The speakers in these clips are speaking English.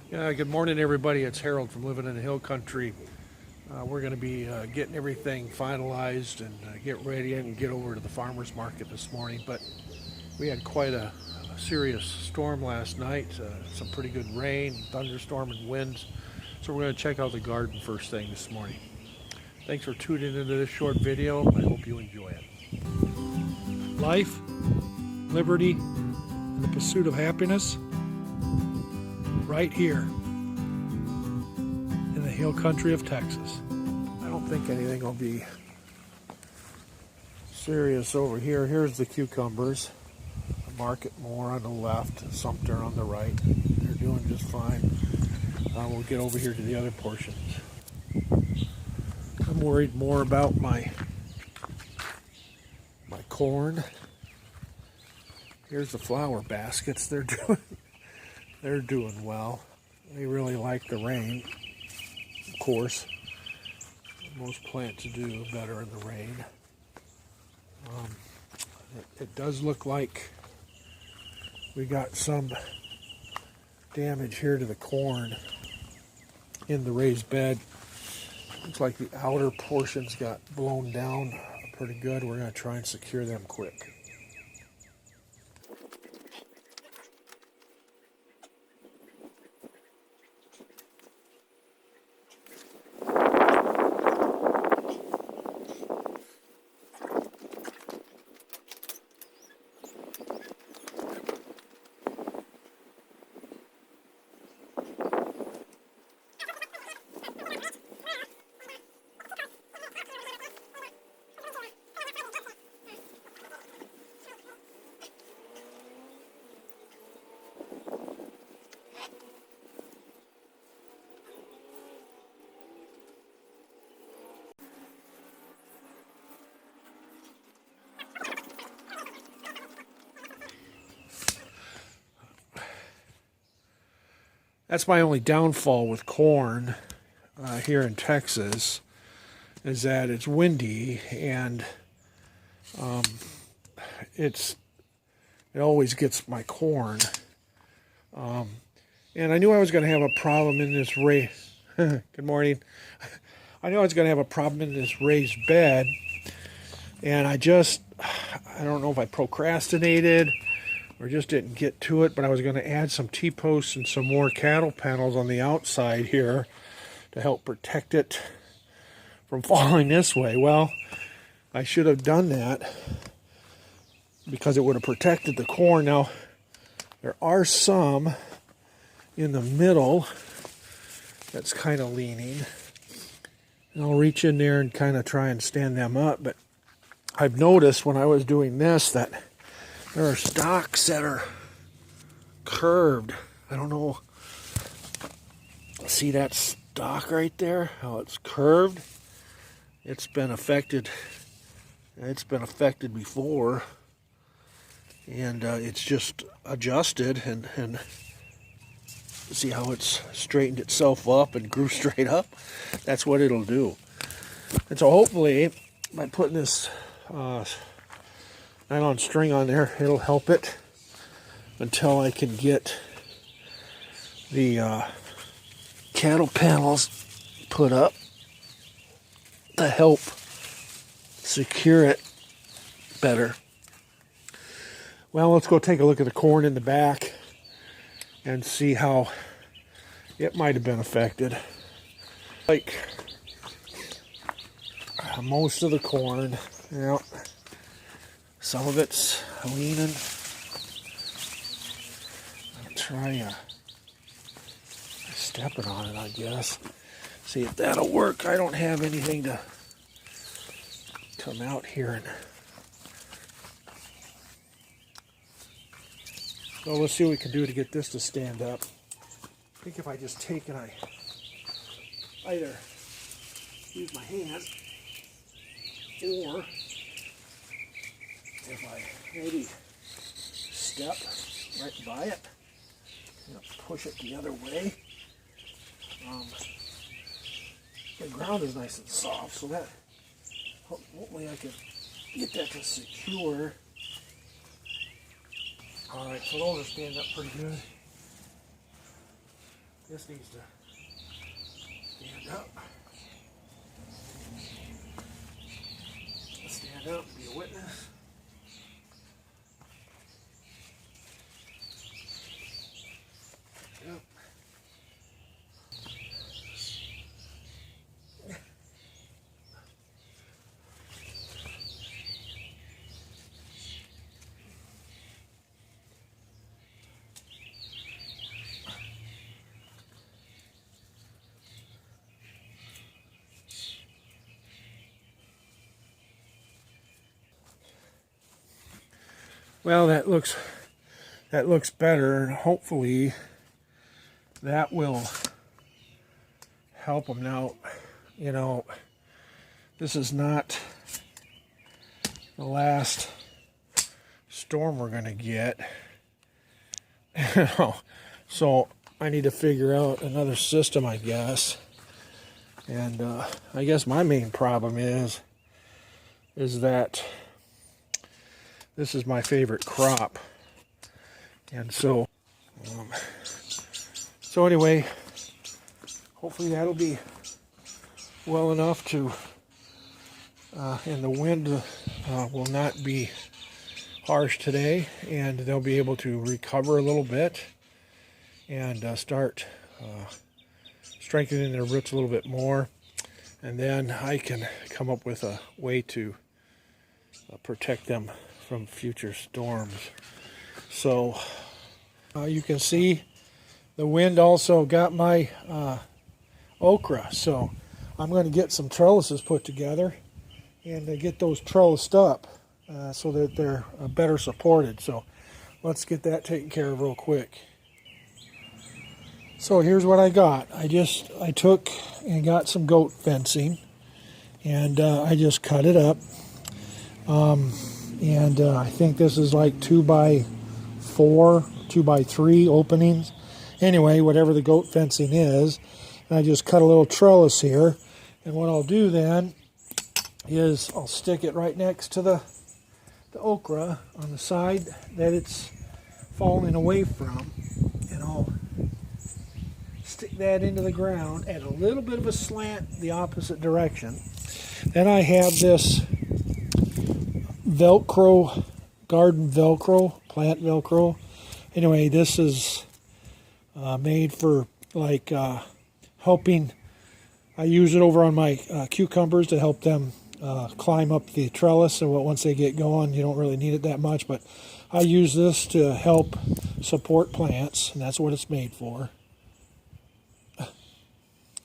Good morning, everybody. It's Harold from Living in the Hill Country. We're going to be getting everything finalized and get ready and get over to the farmer's market this morning. But we had quite a serious storm last night, some pretty good rain, thunderstorm, and winds. So we're going to check out the garden first thing this morning. Thanks for tuning into this short video. I hope you enjoy it. Life, liberty, and the pursuit of happiness right here in the hill country of Texas. I don't think anything will be serious over here. Here's the cucumbers. Market more on the left, Sumter on the right. They're doing just fine. We'll get over here to the other portions. I'm worried more about my corn. Here's the flower baskets. They're doing well. They really like the rain. Of course, most plants do better in the rain. It does look like we got some damage here to the corn in the raised bed. Looks like the outer portions got blown down pretty good. We're going to try and secure them quick. That's my only downfall with corn here in Texas, is that it's windy and it always gets my corn. And I knew I was going to have a problem in this raised. Good morning. I knew I was going to have a problem in this raised bed, and I don't know if I procrastinated or just didn't get to it, but I was going to add some T-posts and some more cattle panels on the outside here to help protect it from falling this way. Well, I should have done that because it would have protected the corn. Now, there are some in the middle that's kind of leaning, and I'll reach in there and kind of try and stand them up. But I've noticed when I was doing this that there are stalks that are curved. I don't know. See that stalk right there? How it's curved? It's been affected. It's been affected before. And it's just adjusted and see how it's straightened itself up and grew straight up? That's what it'll do. And so hopefully by putting this nylon string on there, it'll help it until I can get the cattle panels put up to help secure it better. Well, let's go take a look at the corn in the back and see how it might have been affected. Like most of the corn, some of it's leaning. I'll try stepping on it, I guess. See if that'll work. I don't have anything to come out here and... So let's see what we can do to get this to stand up. I think if I just take and I either use my hand, or if I maybe step right by it, push it the other way. The ground is nice and soft, so that hopefully I can get that to secure. Alright, so those are standing up pretty good. This needs to stand up. Stand up, be a witness. Yep. Well, that looks better, and hopefully that will help them. Now, you know, this is not the last storm we're going to get. So I need to figure out another system, I guess. And I guess my main problem is that this is my favorite crop. And so anyway, hopefully that'll be well enough to, and the wind will not be harsh today, and they'll be able to recover a little bit and start strengthening their roots a little bit more. And then I can come up with a way to protect them from future storms. So you can see the wind also got my okra, so I'm going to get some trellises put together and get those trellised up so that they're better supported. So let's get that taken care of real quick. So here's what I got. I took and got some goat fencing, and I just cut it up. And I think this is like 2x4, 2x3 openings. Anyway, whatever the goat fencing is. And I just cut a little trellis here. And what I'll do then is I'll stick it right next to the okra on the side that it's falling away from. And I'll stick that into the ground at a little bit of a slant the opposite direction. Then I have this Velcro, garden Velcro, plant Velcro. Anyway, this is made for like helping. I use it over on my cucumbers to help them climb up the trellis. So once they get going, you don't really need it that much. But I use this to help support plants, and that's what it's made for.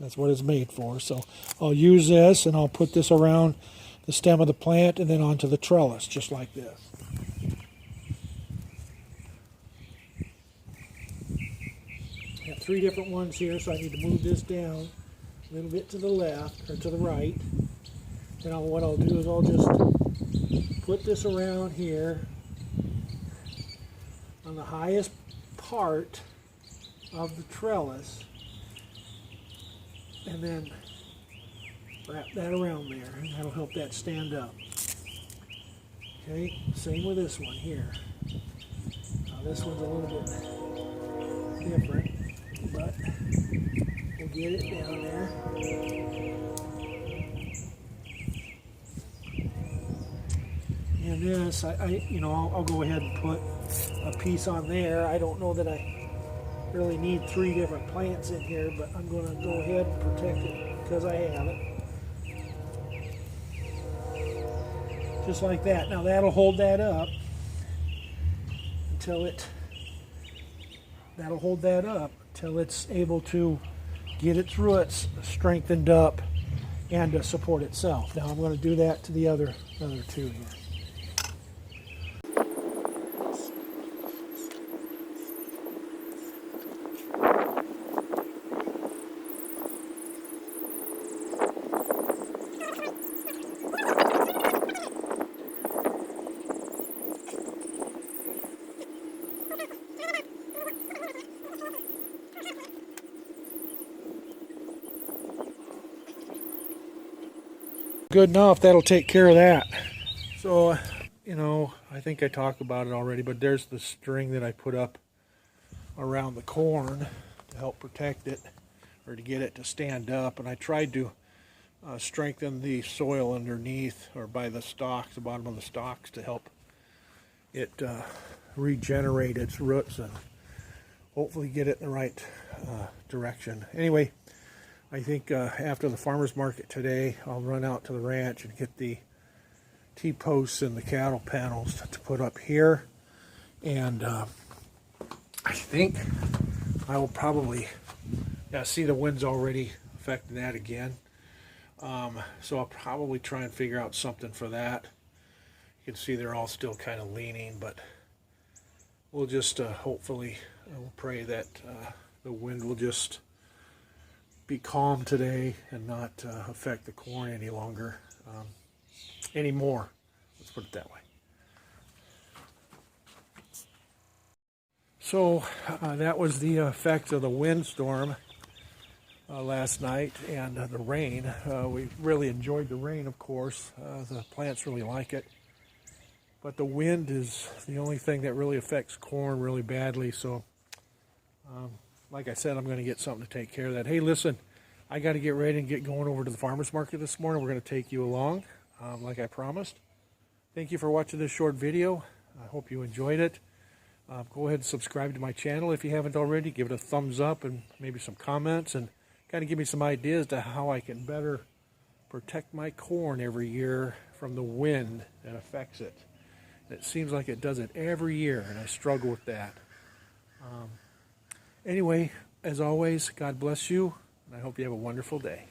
That's what it's made for. So I'll use this, and I'll put this around the stem of the plant and then onto the trellis, just like this. I have 3 different ones here, so I need to move this down a little bit to the left, or to the right. Then what I'll do is I'll just put this around here on the highest part of the trellis, and then wrap that around there, and that'll help that stand up. Okay, same with this one here. Now this one's a little bit different, but we'll get it down there. And this, I'll go ahead and put a piece on there. I don't know that I really need 3 different plants in here, but I'm going to go ahead and protect it because I have it. Just like that. Now that'll hold that up until it's able to get its roots strengthened up and to support itself. Now I'm going to do that to the other 2 here. Good enough, that'll take care of that. So, I think I talked about it already, but there's the string that I put up around the corn to help protect it or to get it to stand up. And I tried to strengthen the soil underneath or by the stalks, the bottom of the stalks, to help it regenerate its roots and hopefully get it in the right direction. Anyway, I think after the farmer's market today, I'll run out to the ranch and get the T-posts and the cattle panels to put up here. And I think I will probably, see the wind's already affecting that again. So I'll probably try and figure out something for that. You can see they're all still kind of leaning, but we'll just hopefully, we'll pray that the wind will just be calm today and not affect the corn any longer, anymore. Let's put it that way. So that was the effect of the windstorm last night and the rain. We really enjoyed the rain, of course. The plants really like it. But the wind is the only thing that really affects corn really badly. So, like I said, I'm going to get something to take care of that. Hey, listen, I got to get ready and get going over to the farmer's market this morning. We're going to take you along, like I promised. Thank you for watching this short video. I hope you enjoyed it. Go ahead and subscribe to my channel if you haven't already. Give it a thumbs up and maybe some comments, and kind of give me some ideas to how I can better protect my corn every year from the wind that affects it. It seems like it does it every year, and I struggle with that. Anyway, as always, God bless you, and I hope you have a wonderful day.